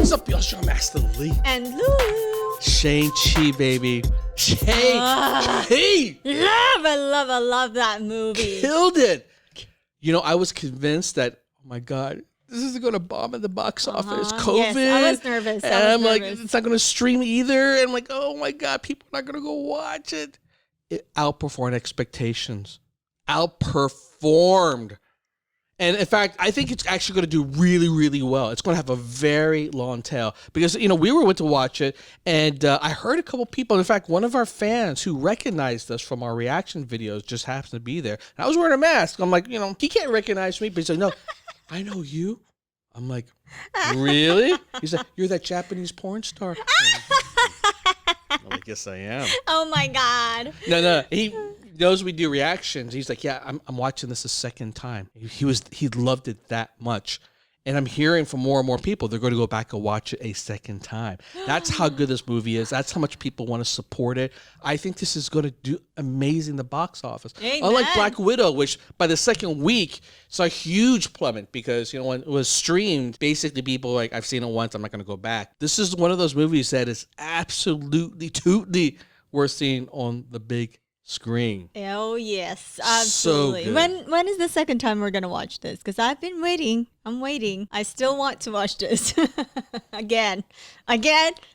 What's up, y'all? Shang, Master Lee. And Lulu. Shang-Chi, baby. Shang-Chi! I love that movie. Killed it. You know, I was convinced that, oh my God, this isn't going to bomb at the box office. COVID. Yes, I was nervous. And I'm like, it's not going to stream either. And I'm like, oh my God, people are not going to go watch it. It outperformed expectations. Outperformed. And in fact, I think it's actually going to do really, really well. It's going to have a very long tail because, you know, we went to watch it and I heard a couple people. In fact, one of our fans who recognized us from our reaction videos just happened to be there. And I was wearing a mask. I'm like, you know, he can't recognize me, but he's like, no, I know you. I'm like, really? He's like, you're that Japanese porn star. I'm like, yes, I am. Oh my God. No, he knows we do reactions. He's like, yeah, I'm watching this a second time. He loved it that much. And I'm hearing from more and more people, they're going to go back and watch it a second time. That's how good this movie is. That's how much people want to support it. I think this is going to do amazing in the box office. Amen. Unlike Black Widow, which by the second week saw a huge plummet because, you know, when it was streamed, basically people were like, I've seen it once, I'm not going to go back. This is one of those movies that is absolutely worth seeing on the big screen. Oh yes, absolutely. So good. When is the second time we're gonna watch this? Because I've been waiting. I'm waiting. I still want to watch this again, and you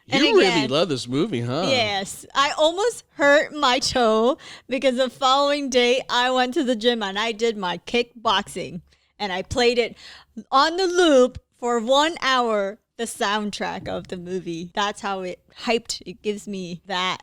again. really love this movie, huh? Yes, I almost hurt my toe because the following day I went to the gym and I did my kickboxing and I played it on the loop for 1 hour. The soundtrack of the movie. That's how it hyped. It gives me that.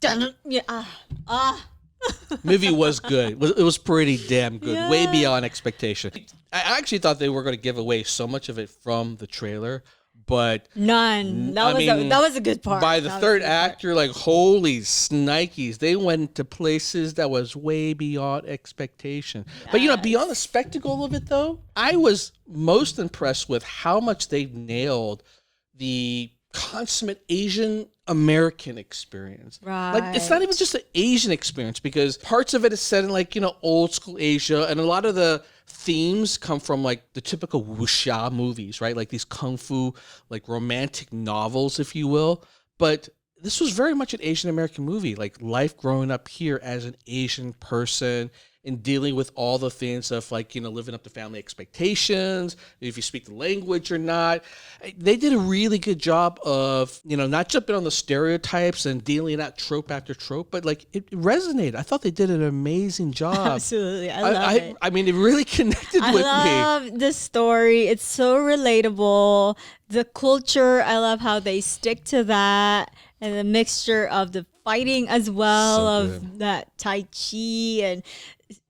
Movie was good. It was pretty damn good. Yeah. Way beyond expectation. I actually thought they were going to give away so much of it from the trailer, but none. That was a good part. by the third act, you're like, holy snikes. They went to places that was way beyond expectation. Yes. But, you know, beyond the spectacle of it, though, I was most impressed with how much they nailed the consummate Asian American experience. Right. Like, it's not even just an Asian experience because parts of it is set in, like, you know, old school Asia, and a lot of the themes come from like the typical wuxia movies, right? Like these kung fu, like romantic novels, if you will. But this was very much an Asian American movie, like life growing up here as an Asian person and dealing with all the things of, like, you know, living up to family expectations, if you speak the language or not. They did a really good job of, you know, not jumping on the stereotypes and dealing out trope after trope, but like it resonated. I thought they did an amazing job. Absolutely. I love it. I mean, it really connected with me. I love the story. It's so relatable. The culture, I love how they stick to that. And the mixture of the fighting as well, of that Tai Chi, and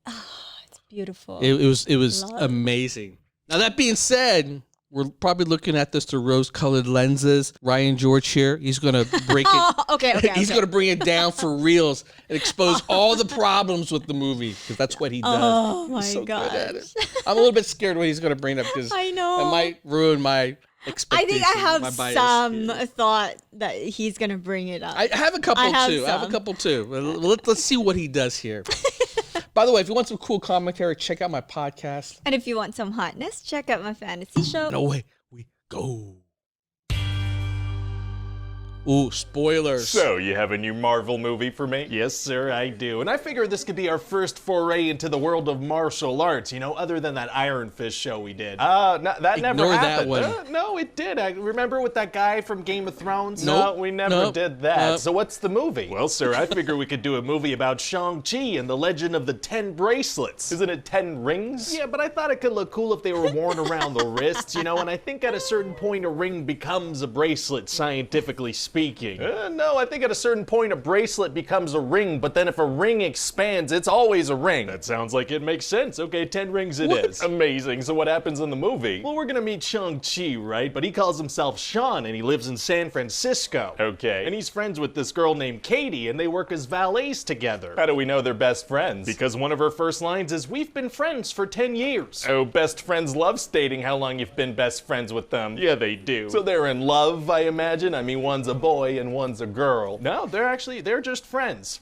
it's beautiful. It was amazing. Now, that being said, we're probably looking at this through rose-colored lenses. Ryan George here, he's going to break it. Okay. He's going to bring it down for reals and expose all the problems with the movie because that's what he does. Oh, my he's so gosh. good at it. I'm a little bit scared what he's going to bring up because I know. it might ruin my I expectations. think I have some here. thought that he's going to bring it up. I have a couple too. Let's see what he does here. By the way, if you want some cool commentary, check out my podcast. And if you want some hotness, check out my fantasy show. And away we go. Ooh, spoilers. So, you have a new Marvel movie for me? Yes, sir, I do. And I figure this could be our first foray into the world of martial arts, you know, other than that Iron Fist show we did. That never happened. That one. No, it did. I remember with that guy from Game of Thrones? Nope. No, we never did that. So what's the movie? Well, sir, I figure we could do a movie about Shang-Chi and the legend of the 10 bracelets. Isn't it 10 rings? Yeah, but I thought it could look cool if they were worn around the wrists, you know, and I think at a certain point a ring becomes a bracelet, scientifically speaking. No, I think at a certain point a bracelet becomes a ring, but then if a ring expands, it's always a ring. That sounds like it makes sense. Okay, 10 rings it is. Amazing. So what happens in the movie? Well, we're gonna meet Shang-Chi, right? But he calls himself Sean, and he lives in San Francisco. Okay. And he's friends with this girl named Katie, and they work as valets together. How do we know they're best friends? Because one of her first lines is, "We've been friends for 10 years. Oh, best friends love stating how long you've been best friends with them. Yeah, they do. So they're in love, I imagine? I mean, one's a boy and one's a girl. No, they're just friends.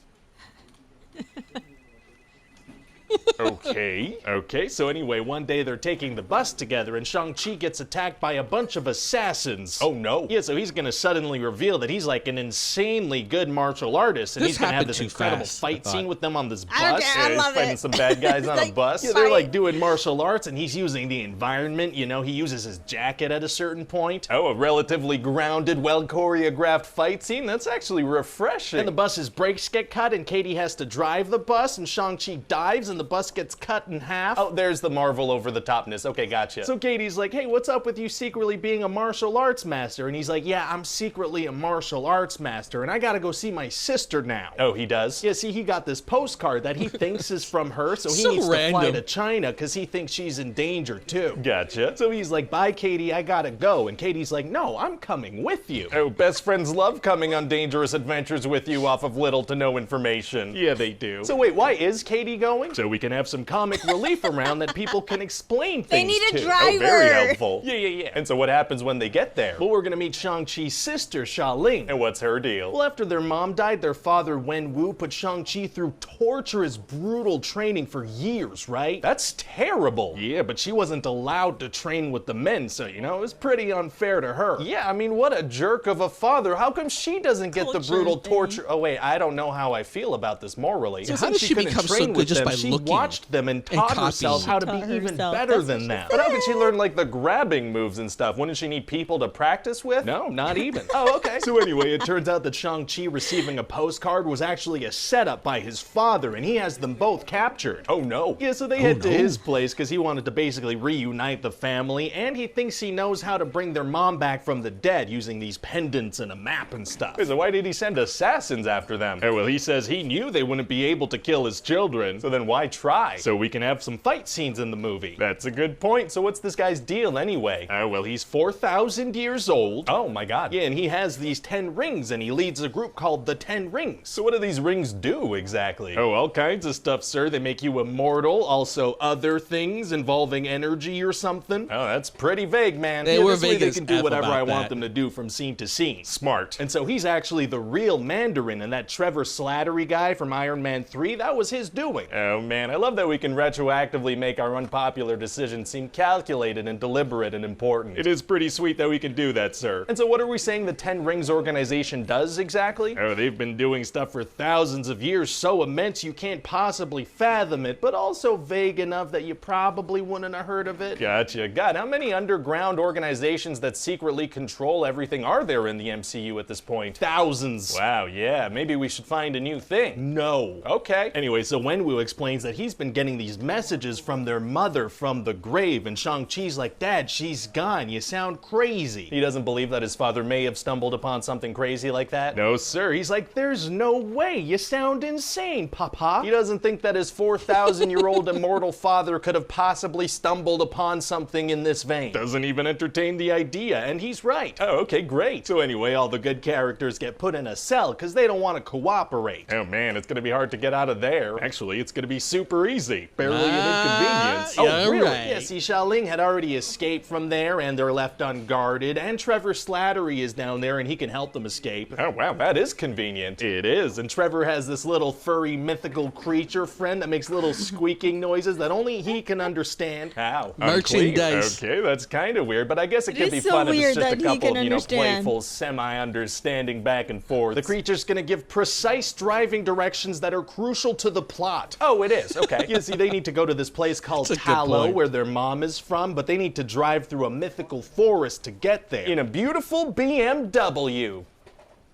Okay, so anyway, one day they're taking the bus together and Shang-Chi gets attacked by a bunch of assassins. Oh no. Yeah, so he's gonna suddenly reveal that he's like an insanely good martial artist and he's gonna have this incredible fight scene with them on this bus. I love he's fighting it. some bad guys on a like, bus. Yeah, they're like doing martial arts and he's using the environment, you know, he uses his jacket at a certain point. Oh, a relatively grounded, well-choreographed fight scene? That's actually refreshing. And the bus's brakes get cut and Katie has to drive the bus and Shang-Chi dives and the bus gets cut in half. Oh, there's the Marvel over-the-topness. Okay, gotcha. So Katie's like, hey, what's up with you secretly being a martial arts master? And he's like, yeah, I'm secretly a martial arts master and I gotta go see my sister now. Oh, he does? Yeah, see, he got this postcard that he thinks is from her, so he needs to fly to China because he thinks she's in danger too. Gotcha. So he's like, bye, Katie, I gotta go. And Katie's like, no, I'm coming with you. Oh, best friends love coming on dangerous adventures with you off of little to no information. Yeah, they do. So wait, why is Katie going? So we can have some comic relief around that people can explain things They need a to. driver. Oh, very helpful. Yeah. And so what happens when they get there? Well, we're gonna meet Shang-Chi's sister, Ling. And what's her deal? Well, after their mom died, their father, Wen-Wu, put Shang-Chi through torturous, brutal training for years, right? That's terrible. Yeah, but she wasn't allowed to train with the men, so, you know, it was pretty unfair to her. Yeah, I mean, what a jerk of a father. How come she doesn't get the brutal torture? Oh, wait, I don't know how I feel about this morally. So how does she become so good just by she looking? She watched them and taught herself how to be even better than them. But how can she learn, like, the grabbing moves and stuff? Wouldn't she need people to practice with? No, not even. Oh, okay. So anyway, it turns out that Shang-Chi receiving a postcard was actually a setup by his father, and he has them both captured. Oh, no. Yeah, so they head to his place because he wanted to basically reunite the family, and he thinks he knows how to bring their mom back from the dead using these pendants and a map and stuff. So why did he send assassins after them? Oh, well, he says he knew they wouldn't be able to kill his children, so then why try? So we can have some fight scenes in the movie. That's a good point. So what's this guy's deal anyway? Oh, well, he's 4,000 years old. Oh my god. Yeah, and he has these 10 rings, and he leads a group called the 10 Rings. So what do these rings do exactly? Oh, all kinds of stuff, sir. They make you immortal, also other things involving energy or something. Oh, that's pretty vague, man. They were vague. They can do whatever I want that. them to do from scene to scene. Smart. And so he's actually the real Mandarin, and that Trevor Slattery guy from Iron Man 3, that was his doing. Oh man, I love that we can retroactively make our unpopular decisions seem calculated and deliberate and important. It is pretty sweet that we can do that, sir. And so what are we saying the 10 Rings organization does exactly? Oh, they've been doing stuff for thousands of years, so immense you can't possibly fathom it, but also vague enough that you probably wouldn't have heard of it. Gotcha. God, how many underground organizations that secretly control everything are there in the MCU at this point? Thousands. Wow, yeah, maybe we should find a new thing. No. Okay. Anyway, so Wenwu explains that he's been getting these messages from their mother from the grave, and Shang-Chi's like, Dad, she's gone. You sound crazy. He doesn't believe that his father may have stumbled upon something crazy like that. No, sir. He's like, there's no way. You sound insane, Papa. He doesn't think that his 4,000-year-old immortal father could have possibly stumbled upon something in this vein. Doesn't even entertain the idea, and he's right. Oh, okay, great. So anyway, all the good characters get put in a cell because they don't want to cooperate. Oh man, it's gonna be hard to get out of there. Actually, it's gonna be super easy. Barely an inconvenience. Oh, really? Right. Yeah, see, Ling had already escaped from there, and they're left unguarded, and Trevor Slattery is down there, and he can help them escape. Oh, wow, that is convenient. It is, and Trevor has this little furry mythical creature friend that makes little squeaking noises that only he can understand. How? Merchandise. Okay, that's kind of weird, but I guess it could be so fun if it's just a that he couple can of, understand. playful, semi-understanding back and forth. The creature's gonna give precise driving directions that are crucial to the plot. Oh, it is, okay. You see, they need to go to this place called Tallow, where their mom is from, but they need to drive through a mythical forest to get there. In a beautiful BMW.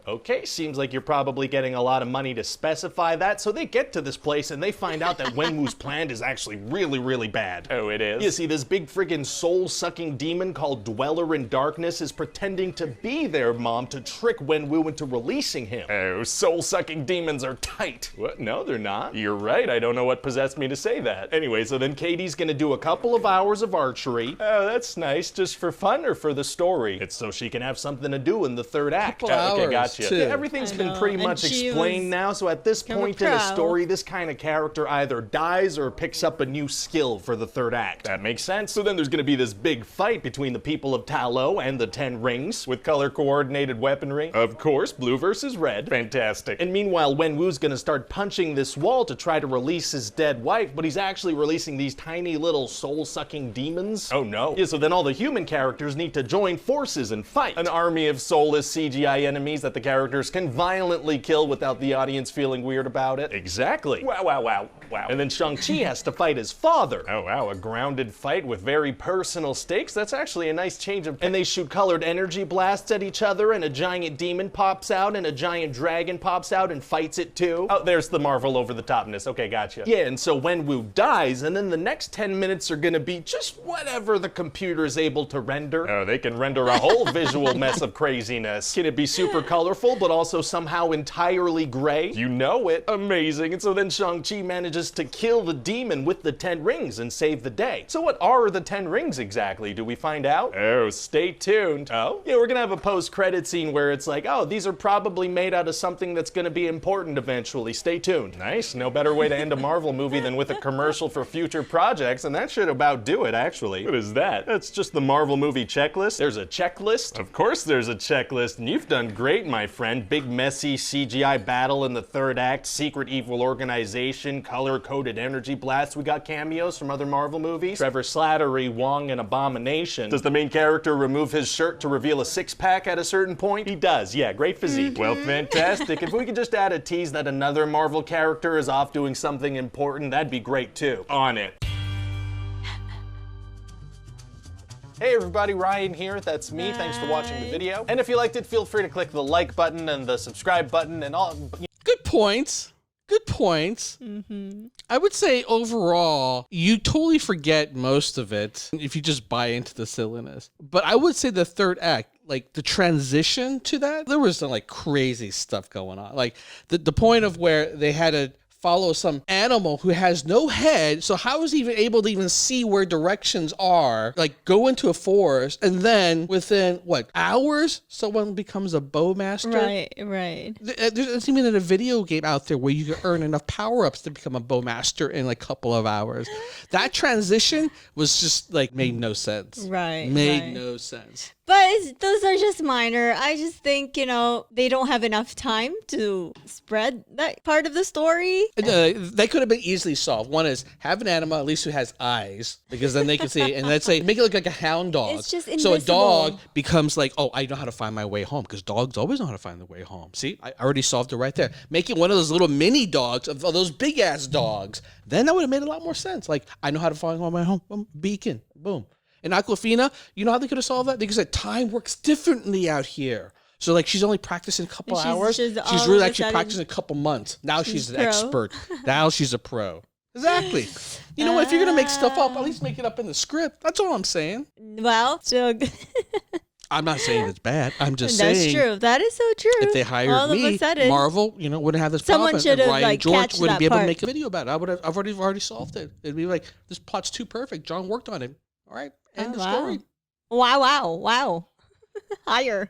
Okay, seems like you're probably getting a lot of money to specify that, so they get to this place and they find out that Wenwu's plan is actually really, really bad. Oh, it is? You see, this big friggin' soul-sucking demon called Dweller in Darkness is pretending to be their mom to trick Wenwu into releasing him. Oh, soul-sucking demons are tight. What? No, they're not. You're right, I don't know what possessed me to say that. Anyway, so then Katie's gonna do a couple of hours of archery. Oh, that's nice. Just for fun or for the story? It's so she can have something to do in the third act. Couple hours. Okay, gotcha. gotcha. too. Yeah, everything's been pretty much explained now, so at this point in the story, this kind of character either dies or picks up a new skill for the third act. That makes sense. So then there's gonna be this big fight between the people of Ta Lo and the Ten Rings, with color-coordinated weaponry. Of course, blue versus red. Fantastic. And meanwhile, Wenwu's gonna start punching this wall to try to release his dead wife, but he's actually releasing these tiny little soul-sucking demons. Oh no. Yeah, so then all the human characters need to join forces and fight. An army of soulless CGI enemies that the characters can violently kill without the audience feeling weird about it. Exactly. Wow, wow, wow, wow. And then Shang-Chi has to fight his father. Oh wow, a grounded fight with very personal stakes. That's actually a nice change of... And they shoot colored energy blasts at each other, and a giant demon pops out, and a giant dragon pops out and fights it too. Oh, there's the Marvel over-the-topness. Okay, gotcha. Yeah, and so Wenwu dies, and then the next 10 minutes are gonna be just whatever the computer is able to render. Oh, they can render a whole visual mess of craziness. Can it be super colorful, but also somehow entirely gray? You know it. Amazing. And so then Shang-Chi manages to kill the demon with the 10 rings and save the day. So what are the 10 rings exactly? Do we find out? Oh, stay tuned. Oh? Yeah, we're gonna have a post-credit scene where it's like, oh, these are probably made out of something that's gonna be important eventually. Stay tuned. Nice. No better way to end a Marvel movie than with a commercial for future projects, and that should about do it, actually. What is that? That's just the Marvel movie checklist. There's a checklist? Of course there's a checklist, and you've done great, my friend. Big, messy CGI battle in the third act, secret evil organization, color-coded energy blasts. We got cameos from other Marvel movies. Trevor Slattery, Wong, and Abomination. Does the main character remove his shirt to reveal a six-pack at a certain point? He does, yeah, great physique. Well, fantastic. If we could just add a tease that another Marvel character is off doing something important, that'd be great too. On it. Hey everybody, Ryan here, that's me. Thanks for watching the video. And if you liked it, feel free to click the like button and the subscribe button and all. Good points. Good points. I would say overall, you totally forget most of it if you just buy into the silliness. But I would say the third act, like the transition to that, there was some like crazy stuff going on. Like the point of where they had to follow some animal who has no head, so how is he even able to even see where directions are? Like go into a forest, and then within what hours, someone becomes a bowmaster. Right. There's even a video game out there where you can earn enough power-ups to become a bowmaster in like a couple of hours. That transition was just like made no sense. Made no sense. But those are just minor. I just think, you know, they don't have enough time to spread that part of the story. They could have been easily solved. One is have an animal at least who has eyes, because then they can see. And let's say make it look like a hound dog. It's just invisible. So a dog becomes like, oh, I know how to find my way home, because dogs always know how to find their way home. See, I already solved it right there. Make it one of those little mini dogs of those big ass dogs. Then that would have made a lot more sense. Like I know how to find my way home. Boom, beacon. Boom. And Aquafina, you know how they could have solved that? They could have said time works differently out here. So like she's only practicing a couple hours. She's really actually practicing a couple months. Now she's an expert. Now she's a pro. Exactly. You know what? If you're going to make stuff up, at least make it up in the script. That's all I'm saying. Well, still I'm not saying it's bad. I'm just saying. That's true. That is so true. If they hired me, Marvel, you know, wouldn't have this someone problem. Should and have Ryan like George wouldn't be able to make a part. video about it. I've already solved it. It'd be like, this plot's too perfect. John worked on it. All right. End the story. Wow. Higher.